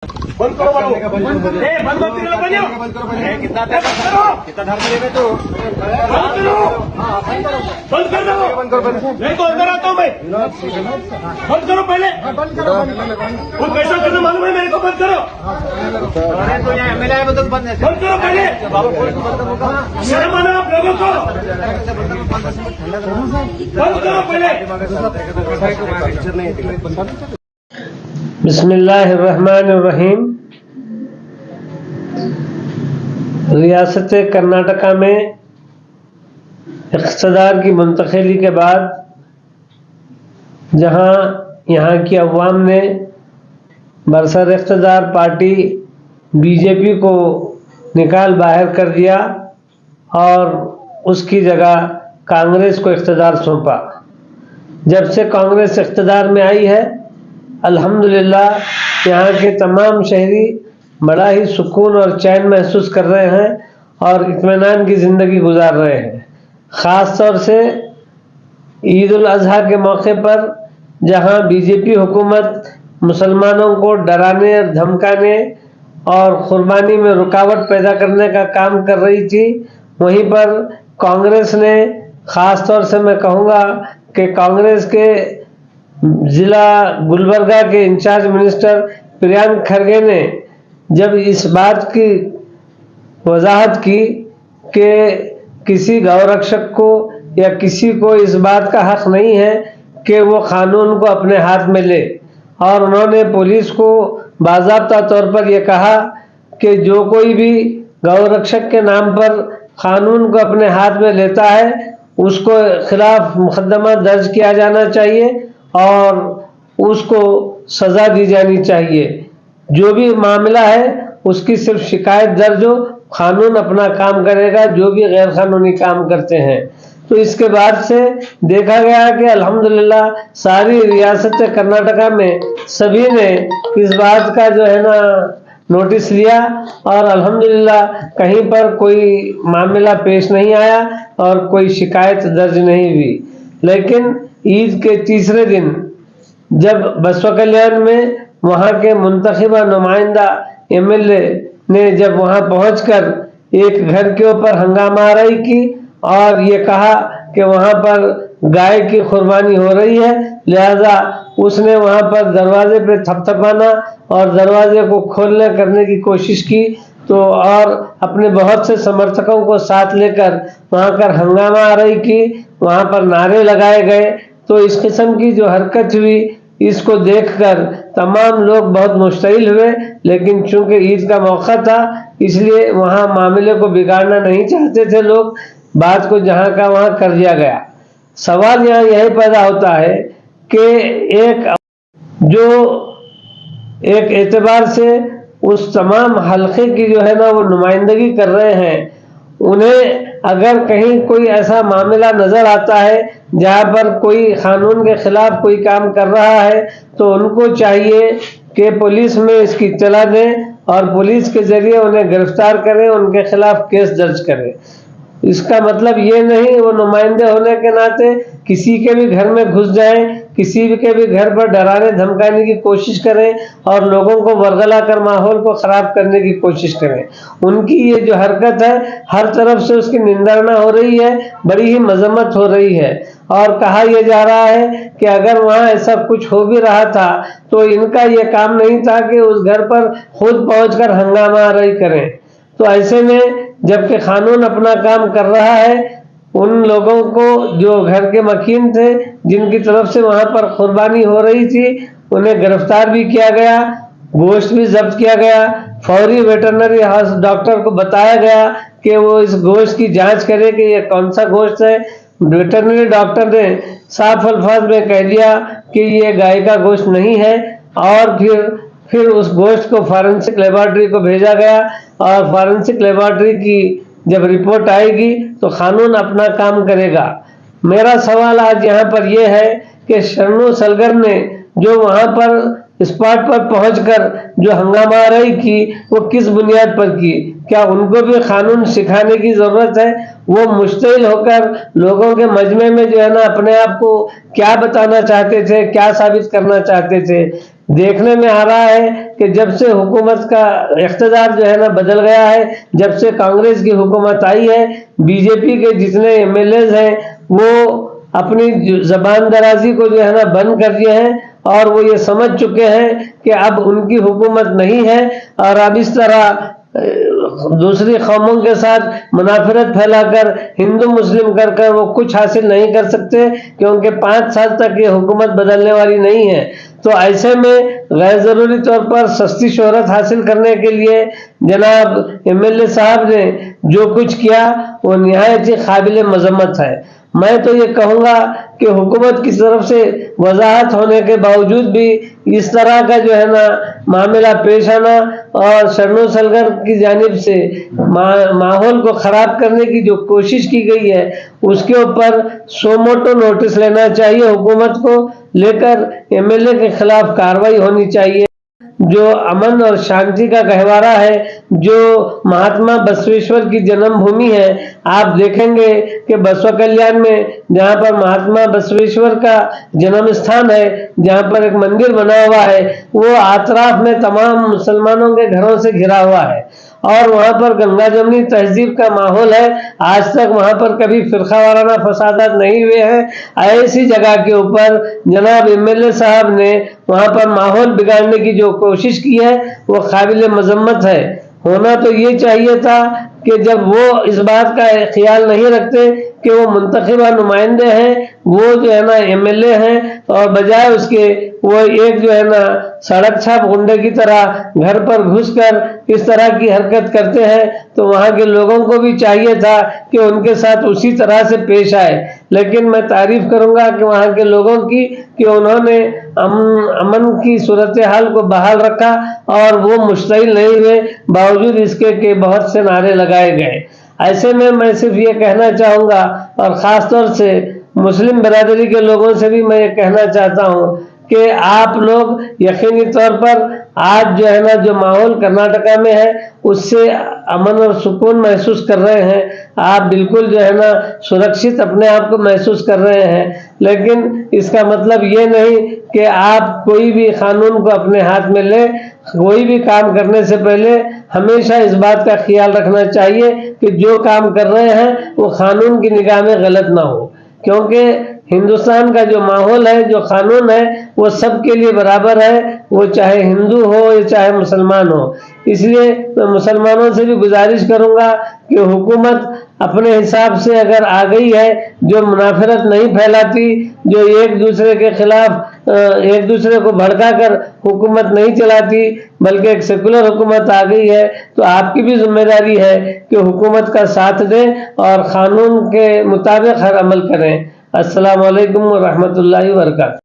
बंद करो बाबू, बंद करो बंद कितना धर्म ले तू, बंद करो, बंद कर दो, नहीं तो अंदर आता हूँ मैं, बंद करो पहले, वो कैसा करना मालूम है मेरे को, बंद करो। अरे तो यहाँ एमएलए है तो बंद करो पहले, शर्म आना आप लोगों को, बंद करो पहले। बिस्मिल्लाहिर्रहमानिर्रहीम। रियासत कर्नाटका में इक़्तिदार की मुंतखली के बाद जहां यहाँ की अवाम ने बरसर इक़्तिदार पार्टी बीजेपी को निकाल बाहर कर दिया और उसकी जगह कांग्रेस को इक़्तिदार सौंपा। जब से कांग्रेस इक़्तिदार में आई है, अल्हम्दुलिल्लाह यहाँ के तमाम शहरी बड़ा ही सुकून और चैन महसूस कर रहे हैं और इत्मीनान की ज़िंदगी गुजार रहे हैं। ख़ास तौर से ईद उल अज़हा के मौके पर जहाँ बीजेपी हुकूमत मुसलमानों को डराने और धमकाने और क़ुरबानी में रुकावट पैदा करने का काम कर रही थी, वहीं पर कांग्रेस ने, ख़ास तौर से मैं कहूँगा कि कांग्रेस के ज़िला गुलबर्गा के इंचार्ज मिनिस्टर प्रियंक खरगे ने जब इस बात की वजाहत की कि किसी गौरक्षक को या किसी को इस बात का हक नहीं है कि वो कानून को अपने हाथ में ले, और उन्होंने पुलिस को बाज़ाब्ता तौर पर यह कहा कि जो कोई भी गौरक्षक के नाम पर कानून को अपने हाथ में लेता है उसको खिलाफ मुकदमा दर्ज किया जाना चाहिए और उसको सज़ा दी जानी चाहिए। जो भी मामला है उसकी सिर्फ शिकायत दर्ज हो, कानून अपना काम करेगा जो भी गैर कानूनी काम करते हैं। तो इसके बाद से देखा गया कि अल्हम्दुलिल्लाह सारी रियासत कर्नाटका में सभी ने इस बात का जो है ना नोटिस लिया और अल्हम्दुलिल्लाह कहीं पर कोई मामला पेश नहीं आया और कोई शिकायत दर्ज नहीं हुई। लेकिन ईद के तीसरे दिन जब बसवा कल्याण में वहाँ के मुंतखबा नुमाइंदा एमएलए ने जब वहाँ पहुँचकर एक घर के ऊपर हंगामा आराई की और ये कहा कि वहाँ पर गाय की कुर्बानी हो रही है, लिहाजा उसने वहाँ पर दरवाजे पे थपथपाना और दरवाजे को खोलने करने की कोशिश की, तो और अपने बहुत से समर्थकों को साथ लेकर वहाँ कर हंगामा आराई की, वहाँ पर नारे लगाए गए। तो इस किस्म की जो हरकत हुई, इसको देखकर तमाम लोग बहुत मुश्तइल हुए, लेकिन चूंकि ईद का मौका था इसलिए वहाँ मामले को बिगाड़ना नहीं चाहते थे लोग, बात को जहाँ का वहाँ कर दिया गया। सवाल यहाँ यही पैदा होता है कि एक एतबार से उस तमाम हल्के की जो है ना वो नुमाइंदगी कर रहे हैं, उन्हें अगर कहीं कोई ऐसा मामला नज़र आता है जहाँ पर कोई कानून के खिलाफ कोई काम कर रहा है तो उनको चाहिए कि पुलिस में इसकी इत्तला दें और पुलिस के ज़रिए उन्हें गिरफ्तार करें, उनके खिलाफ केस दर्ज करें। इसका मतलब ये नहीं वो नुमाइंदे होने के नाते किसी के भी घर में घुस जाएं, किसी के भी घर पर डराने धमकाने की कोशिश करें और लोगों को वरगला कर माहौल को ख़राब करने की कोशिश करें। उनकी ये जो हरकत है हर तरफ से उसकी निंदा हो रही है, बड़ी ही मजम्मत हो रही है और कहा यह जा रहा है कि अगर वहाँ ऐसा कुछ हो भी रहा था तो इनका ये काम नहीं था कि उस घर पर खुद पहुँचकर हंगामा आराई करें। तो ऐसे में जबकि कानून अपना काम कर रहा है, उन लोगों को जो घर के मकीन थे जिनकी तरफ से वहां पर कुर्बानी हो रही थी उन्हें गिरफ्तार भी किया गया, गोश्त भी जब्त किया गया। फौरी वेटरनरी डॉक्टर को बताया गया कि वो इस गोश्त की जांच करे कि ये कौन सा गोश्त है। वेटरनरी डॉक्टर ने साफ अल्फाज में कह दिया कि ये गाय का गोश्त नहीं है और फिर उस गोश्त को फॉरेंसिक लेबॉर्ट्री को भेजा गया और फॉरेंसिक लेबॉर्ट्री की जब रिपोर्ट आएगी तो कानून अपना काम करेगा। मेरा सवाल आज यहाँ पर यह है कि शरणु सलगर ने जो वहाँ पर स्पॉट पर पहुंचकर जो हंगामा आराई की वो किस बुनियाद पर की? क्या उनको भी कानून सिखाने की जरूरत है? वो मुश्तिल होकर लोगों के मजमे में जो है ना अपने आप को क्या बताना चाहते थे, क्या साबित करना चाहते थे? دیکھنے میں آ رہا ہے کہ جب سے حکومت کا اقتدار جو ہے نا بدل گیا ہے، جب سے کانگریس کی حکومت آئی ہے، بی جے پی کے جتنے ایم ایل ایز ہیں وہ اپنی زبان درازی کو جو ہے نا بند کر دیے ہیں، اور وہ یہ سمجھ چکے ہیں کہ اب ان کی حکومت نہیں ہے، اور اب اس طرح دوسری قوموں کے ساتھ منافرت پھیلا کر، ہندو مسلم کر کر وہ کچھ حاصل نہیں کر سکتے، کیونکہ 5 سال تک یہ حکومت بدلنے والی نہیں ہے۔ تو ایسے میں غیر ضروری طور پر سستی شہرت حاصل کرنے کے لیے جناب ایم ایل اے صاحب نے جو کچھ کیا وہ نہایت ہی قابل مذمت ہے۔ میں تو یہ کہوں گا کہ حکومت کی طرف سے وضاحت ہونے کے باوجود بھی اس طرح کا جو ہے نا معاملہ پیش آنا، اور شرنو سلگر کی جانب سے ماحول کو خراب کرنے کی جو کوشش کی گئی ہے، اس کے اوپر سو موٹو نوٹس لینا چاہیے حکومت کو، لے کر ایم ایل اے کے خلاف کارروائی ہونی چاہیے۔ جو امن اور شانتی کا گہوارہ ہے، جو مہاتما بسویشور کی جنم بھومی ہے، آپ دیکھیں گے کہ بسوا کلیان میں جہاں پر مہاتما بسویشور کا جنم استھان ہے، جہاں پر ایک مندر بنا ہوا ہے، وہ اطراف میں تمام مسلمانوں کے گھروں سے گھرا ہوا ہے، اور وہاں پر گنگا جمنی تہذیب کا ماحول ہے۔ آج تک وہاں پر کبھی فرقہ وارانہ فسادات نہیں ہوئے ہیں۔ ایسی جگہ کے اوپر جناب ایم ایل اے صاحب نے وہاں پر ماحول بگاڑنے کی جو کوشش کی ہے وہ قابل مذمت ہے۔ ہونا تو یہ چاہیے تھا کہ جب وہ اس بات کا خیال نہیں رکھتے کہ وہ منتخبہ نمائندے ہیں، وہ جو ہے نا ایم ایل اے ہیں، اور بجائے اس کے وہ ایک جو ہے نا سڑک چھاپ غنڈے کی طرح گھر پر گھس کر اس طرح کی حرکت کرتے ہیں، تو وہاں کے لوگوں کو بھی چاہیے تھا کہ ان کے ساتھ اسی طرح سے پیش آئے۔ لیکن میں تعریف کروں گا کہ وہاں کے لوگوں کی کہ انہوں نے امن کی صورتحال کو بحال رکھا، اور وہ مشتعل نہیں ہوئے، باوجود اس کے کہ بہت سے نعرے لگائے گئے۔ ایسے میں صرف یہ کہنا چاہوں گا، اور خاص طور سے مسلم برادری کے لوگوں سے بھی میں یہ کہنا چاہتا ہوں کہ آپ لوگ یقینی طور پر آج جو ہے نا جو ماحول کرناٹکا میں ہے اس سے امن اور سکون محسوس کر رہے ہیں، آپ بالکل جو ہے نا سرکشت اپنے آپ کو محسوس کر رہے ہیں، لیکن اس کا مطلب یہ نہیں کہ آپ کوئی بھی قانون کو اپنے ہاتھ میں لیں۔ کوئی بھی کام کرنے سے پہلے ہمیشہ اس بات کا خیال رکھنا چاہیے کہ جو کام کر رہے ہیں وہ قانون کی نگاہ میں غلط نہ ہو، کیونکہ ہندوستان کا جو ماحول ہے، جو قانون ہے، وہ سب کے لیے برابر ہے، وہ چاہے ہندو ہو یا چاہے مسلمان ہو۔ اس لیے میں مسلمانوں سے بھی گزارش کروں گا کہ حکومت اپنے حساب سے اگر آ گئی ہے، جو منافرت نہیں پھیلاتی، جو ایک دوسرے کے خلاف ایک دوسرے کو بھڑکا کر حکومت نہیں چلاتی، بلکہ ایک سیکولر حکومت آ گئی ہے، تو آپ کی بھی ذمہ داری ہے کہ حکومت کا ساتھ دیں اور قانون کے مطابق ہر عمل کریں۔ السلام علیکم ورحمۃ اللہ وبرکاتہ۔